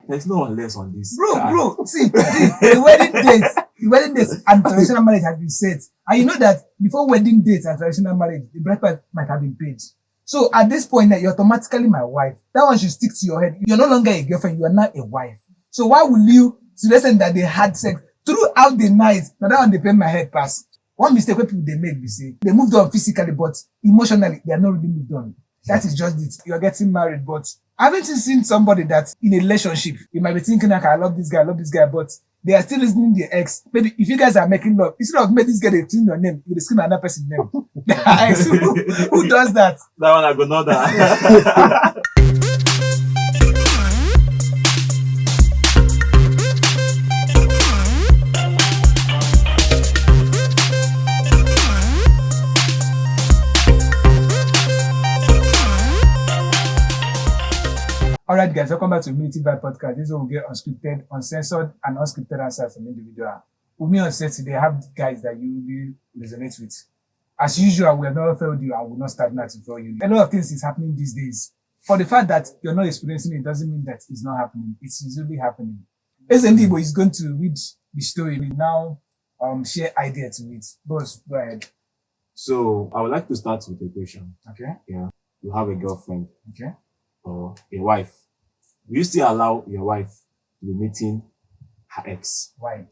There's no one less on this. Bro, see, the wedding dates and traditional marriage has been set. And you know that before wedding dates and traditional marriage, the bride price might have been paid. So at this point, you're automatically my wife. That one should stick to your head. You're no longer a girlfriend, you are now a wife. So why will you, to the extent that they had sex throughout the night, now that one they pay my head pass. One mistake when people they made, we say, they moved on physically, but emotionally, they are not really moved on. That is just it. You're getting married, but haven't you seen somebody that in a relationship, you might be thinking like, I love this guy, but they are still listening to their ex. Maybe if you guys are making love, instead of make this guy scream your name, you scream another person's name. Who does that? That one I go know that. Alright guys, welcome back to Humility Vibe Podcast. This is where we get unscripted, uncensored, and unscripted answers from individual. With me on set today, I have guys that you will resonate with. As usual, we have never failed you and will not start now to fail you. A lot of things is happening these days. For the fact that you're not experiencing it doesn't mean that it's not happening. It's usually happening. SND is going to read the story. We now share idea to it. Boss, go ahead. So I would like to start with a question. Okay. Yeah. You have a girlfriend. Okay. Or a wife. Will you still allow your wife to be meeting her ex? Why?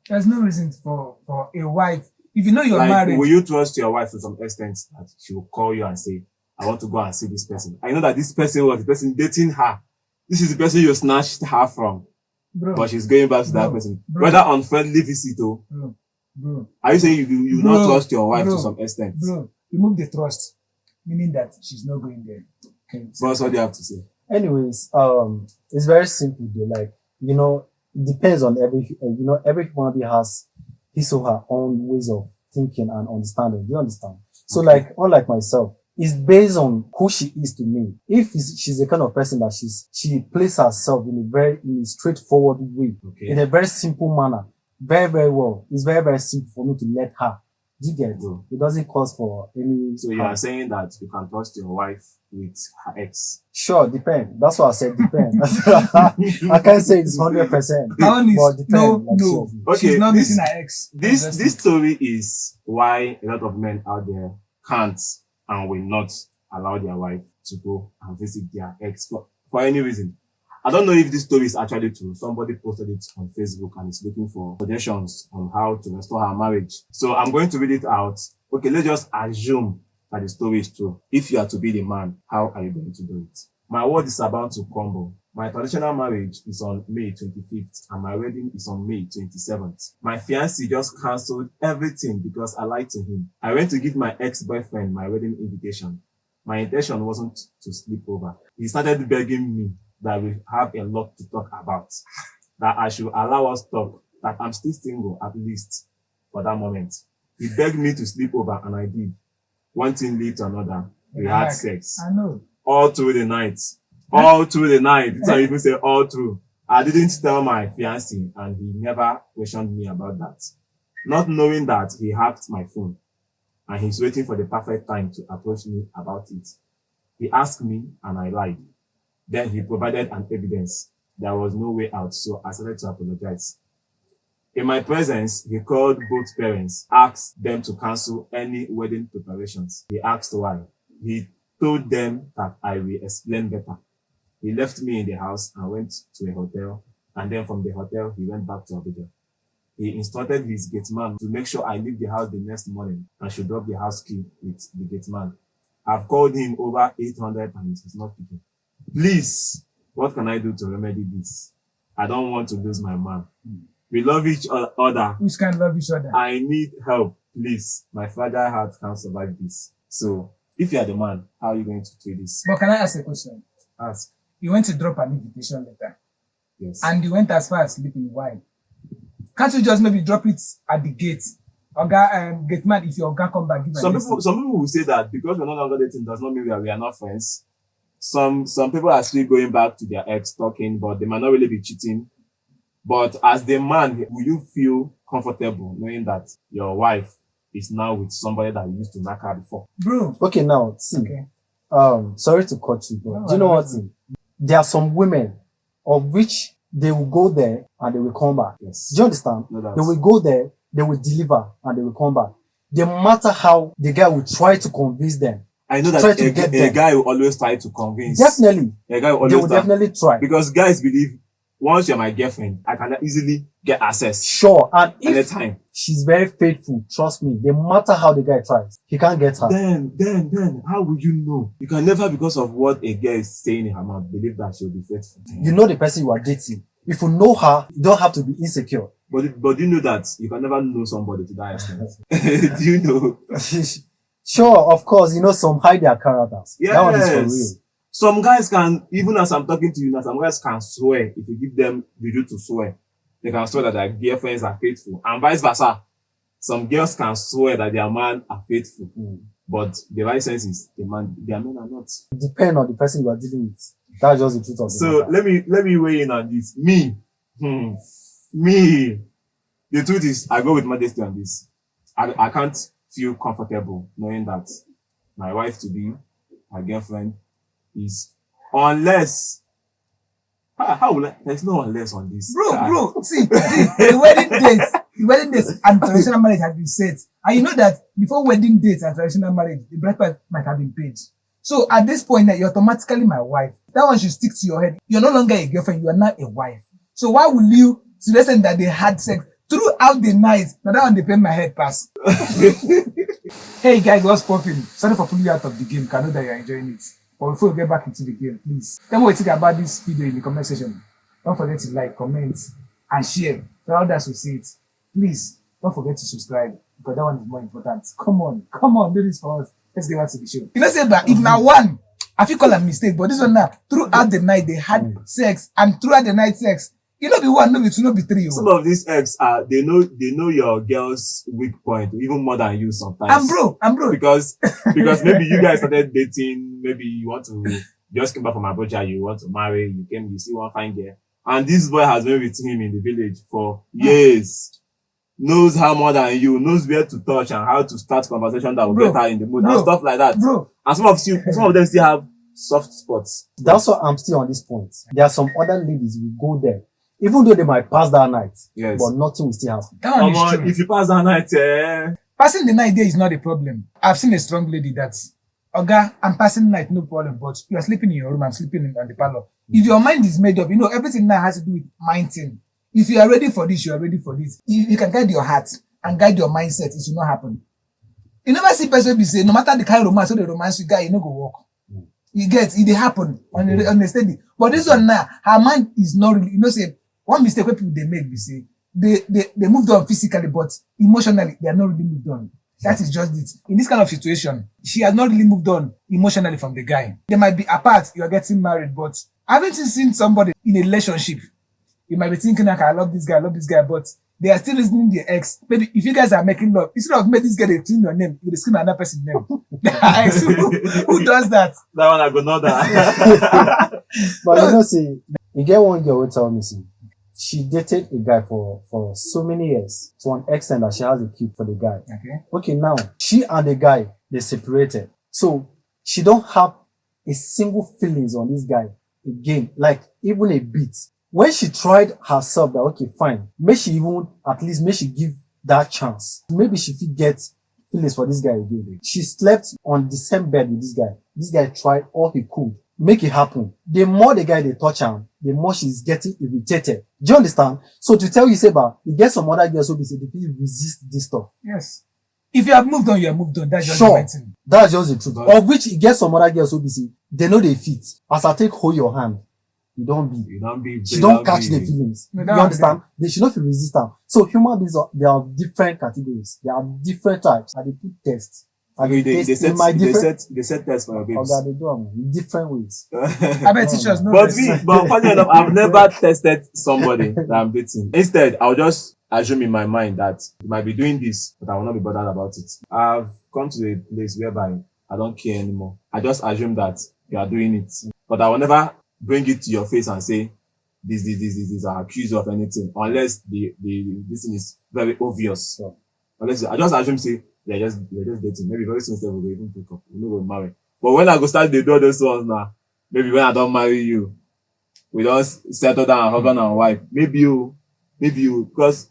There's no reason for a wife. If you know you're like, married. Will you trust your wife to some extent that she will call you and say, I want to go and see this person? I know that this person was the person dating her. This is the person you snatched her from. Bro, but she's going back to that person. Whether on friendly visit or. Bro. Are you saying you not trust your wife to some extent? Bro, remove the trust. Meaning that she's not going there. Boss, what do you have to say? Anyways, it's very simple though. Like, it depends on everybody has his or her own ways of thinking and understanding. Do you understand? So like, unlike myself, it's based on who she is to me. If she's the kind of person that she plays herself in a straightforward way, in a very simple manner, very, very well. It's very, very simple for me to let her. Do you get it? It doesn't cause for any. So you are saying that you can trust your wife with her ex? Sure, depend. That's what I said. Depend. I can't say it's 100%. But depend. No. Okay, she's not missing her ex. This story is why a lot of men out there can't and will not allow their wife to go and visit their ex for any reason. I don't know if this story is actually true. Somebody posted it on Facebook and is looking for suggestions on how to restore her marriage. So I'm going to read it out. Okay, let's just assume that the story is true. If you are to be the man, how are you going to do it? My world is about to crumble. My traditional marriage is on May 25th and my wedding is on May 27th. My fiancé just cancelled everything because I lied to him. I went to give my ex-boyfriend my wedding invitation. My intention wasn't to sleep over. He started begging me that we have a lot to talk about, that I should allow us talk, that I'm still single at least for that moment. He begged me to sleep over and I did. One thing led to another. We had sex. I know. All through the night. All through the night. So I even say all through. I didn't tell my fiancé and he never questioned me about that. Not knowing that he hacked my phone and he's waiting for the perfect time to approach me about it. He asked me and I lied. Then he provided an evidence. There was no way out, so I started to apologize. In my presence, he called both parents, asked them to cancel any wedding preparations. He asked why. He told them that I will explain better. He left me in the house and went to a hotel, and then from the hotel, he went back to Abuja. He instructed his gate man to make sure I leave the house the next morning and should drop the house key with the gate man. I've called him over 800 times. He's not picking. Please, what can I do to remedy this? I don't want to lose my man. We love each other. Which can love each other? I need help, please. My fragile heart can't survive this. So, if you are the man, how are you going to treat this? But can I ask a question? Ask. You went to drop an invitation letter. Yes. And you went as far as sleeping. Why? Can't you just maybe drop it at the gate? Oga, gate man, if your Oga come back, give some people will say that because we're no longer dating does not mean we are not friends. Some people are still going back to their ex talking, but they might not really be cheating. But as the man, will you feel comfortable knowing that your wife is now with somebody that you used to knock her before? Bro. Okay, now, see. Okay. Sorry to cut you, but do you know what? There are some women of which they will go there and they will come back. Yes. Do you understand? No doubt. They will go there, they will deliver, and they will come back. No matter how the guy will try to convince them. I know Try that to get a them. guy will always try to convince. Definitely. A guy will They always will try. definitely try. Because guys believe once you're my girlfriend, I can easily get access Sure. And if anytime. she's very faithful, trust me, no matter how the guy tries, he can't get her. Then, how will you know? You can never, because of what a girl is saying in her mouth, believe that she'll be faithful. You know the person you are dating. If you know her, you don't have to be insecure. But you know that you can never know somebody to that extent. Do you know? Sure, of course, some hide their characters. Yes. That one is for real. Some guys can, even as I'm talking to you now, some guys can swear. If you give them the due to swear, they can swear that their girlfriends are faithful, and vice versa. Some girls can swear that their man are faithful, but the right sense is their men are not. It depends on the person you are dealing with. That's just the truth of the So matter. let me weigh in on this. Me. The truth is, I go with modesty on this. I can't feel comfortable knowing that my wife to be, my girlfriend, is unless. How will I? There's no unless on this. Bro, see, the wedding date and traditional marriage has been set. And you know that before wedding dates and traditional marriage, the bride price might have been paid. So at this point, you're automatically my wife. That one should stick to your head. You're no longer a girlfriend, you are now a wife. So why will you, to the extent that they had sex throughout the night? Now that one they pay my head pass. Hey guys, what's popping? Sorry for pulling you out of the game. I know that you're enjoying it. But before we get back into the game, please tell me what you think about this video in the comment section. Don't forget to like, comment, and share. Tell others to see it. Please don't forget to subscribe, because that one is more important. Come on, do this for us. Let's get back to the show. You know, say that if now one, I feel call a mistake, but this one now, throughout the night they had sex, and throughout the night sex, you know, be one, no be two, no be three. Some of these ex they know your girl's weak point even more than you sometimes. I'm bro. Because maybe you guys started dating, maybe you want to just came back from Abuja, you want to marry, you see one fine girl, and this boy has been with him in the village for years, knows how more than you, knows where to touch and how to start conversation that will get her in the mood and stuff like that. And some of them still have soft spots. That's why I'm still on this point. There are some other ladies who go there, even though they might pass that night, yes, but nothing will still happen. That one is true. If you pass that night, passing the night there is not a problem. I've seen a strong lady that's, Oga, I'm passing the night, no problem, but you are sleeping in your room, I'm sleeping on the parlor. If your mind is made up, everything now has to do with mind thing. If you are ready for this, you are ready for this. If you can guide your heart and guide your mindset, it will not happen. You never see person be say, no matter the kind of romance, so the romance you guy, you no go walk. You get, it happen on the steady. But this one now, her mind is not really, say, one mistake where people they make, we say, they moved on physically, but emotionally, they are not really moved on. That is just it. In this kind of situation, she has not really moved on emotionally from the guy. They might be apart, you are getting married, but haven't you seen somebody in a relationship? You might be thinking, like, I love this guy, but they are still listening to their ex. Maybe if you guys are making love, instead of make this guy tune your name, you will scream another person's name. Ex, who does that? That one I go know that. But see, you get one girl who tell me, see, she dated a guy for so many years, to an extent that she has a kid for the guy. Okay, now, she and the guy, they separated. So, she don't have a single feelings on this guy again, like even a bit. When she tried herself that, okay, fine, may she give that chance. Maybe she could get feelings for this guy again. She slept on the same bed with this guy. This guy tried all he could. Make it happen. The more the guy they touch her, the more she's getting irritated. Do you understand? So to tell you, Seba, you get some other girls who be say they can resist this stuff. Yes. If you have moved on, you have moved on. That's just sure. the thing. That's just the truth. Of which you get some other girls who be say they know they fit. As I hold your hand, you don't be. She don't catch the feelings. You understand? They should not feel resistant. So human beings they are different categories. They are different types. And they put tests. They set tests for your babies. Okay, they do them in different ways. I bet teachers know. But funny enough, I've never tested somebody that I'm dating. Instead, I'll just assume in my mind that you might be doing this, but I will not be bothered about it. I've come to a place whereby I don't care anymore. I just assume that you are doing it, but I will never bring it to your face and say this, or accuse you of anything, unless this thing is very obvious. Sure. Unless I just assume say you're just dating. Maybe very soon we'll even pick up. We'll marry. But when I go start the do those ones now, maybe when I don't marry you, we just settle down, husband and wife. Maybe you, because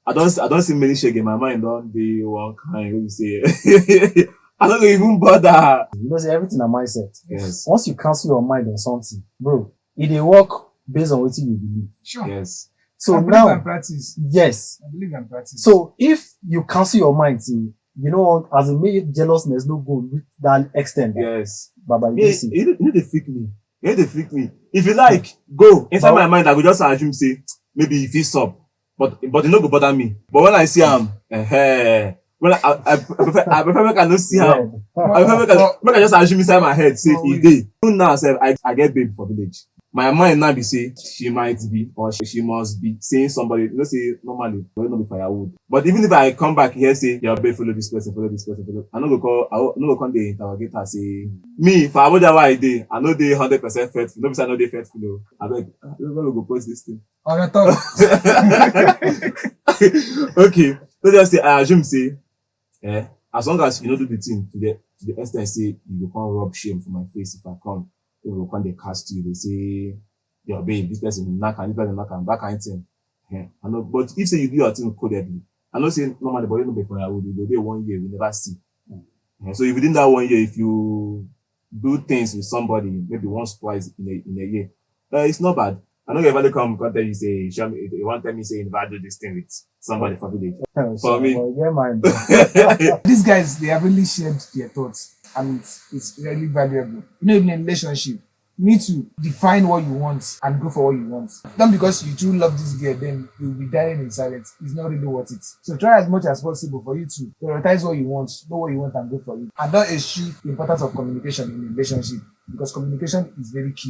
I don't see many shake in my mind. Don't be one kind. When you say, I don't even bother. You know, say everything a mindset. Yes, Once you cancel your mind on something, bro, it dey work based on what you believe. Sure. yes, So I believe now, and practice. yes. I believe and practice. So if you cancel your mind, see, you know, as a make jealousness no go reach that extent. yes. Baba, Yeah, you see. you need to freak me. You need to freak me. If you like, go. Inside my mind, I will just assume, say, maybe if he's up. But it no go bother me. But when I see him, when I prefer make I no see him. I prefer make I just assume inside my head, say, Oh, he dey. Even now, sef, I get babe for village. My mind now be say, she might be, or she must be saying somebody, you know, say, normally, but not be firewood. But even if I come back here, say, your babe follow this person, follow, I no go come the interrogate her, say, me, for Abuja why I dey, I know they 100% faithful. No be say I know they faithful, no. I beg, where we go post this thing? On your top. Okay, let's just say, I assume, say, as long as you don't do the thing to the extent, say, you go come rub shame for my face if I come. They will come, they cast you, they say, your babe, this person knock and this person knock and that kind of thing. Yeah. I know, but if say you do your thing codedly, I know say normally, but you know before I would go there 1 year, we never see. Yeah. So if within that 1 year, if you do things with somebody, maybe once, twice in a year, it's not bad. I know you ever come and tell you say, show me, you want to tell me say, you never do this thing with somebody for village. For me. Yeah, man. These guys, they have really shared their thoughts, and it's really valuable. You know, in a relationship, you need to define what you want and go for what you want. Not because you do love this girl, then you'll be dying in silence. It's not really worth it. So try as much as possible for you to prioritize what you want, know what you want, and go for it. And don't eschew the importance of communication in a relationship, because communication is very key.